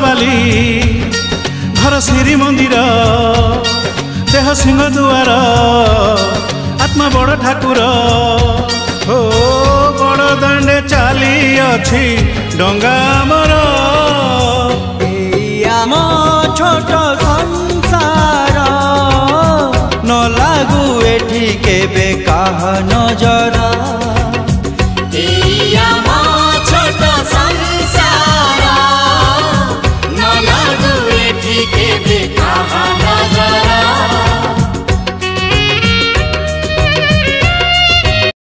बाली घर श्री मंदिर देह सिंह दुआर आत्मा बड़ ठाकुर हो बड़ दांडे चली अछि डंगा मोर आम छोट संसार न लागू एठी केबे काह नजर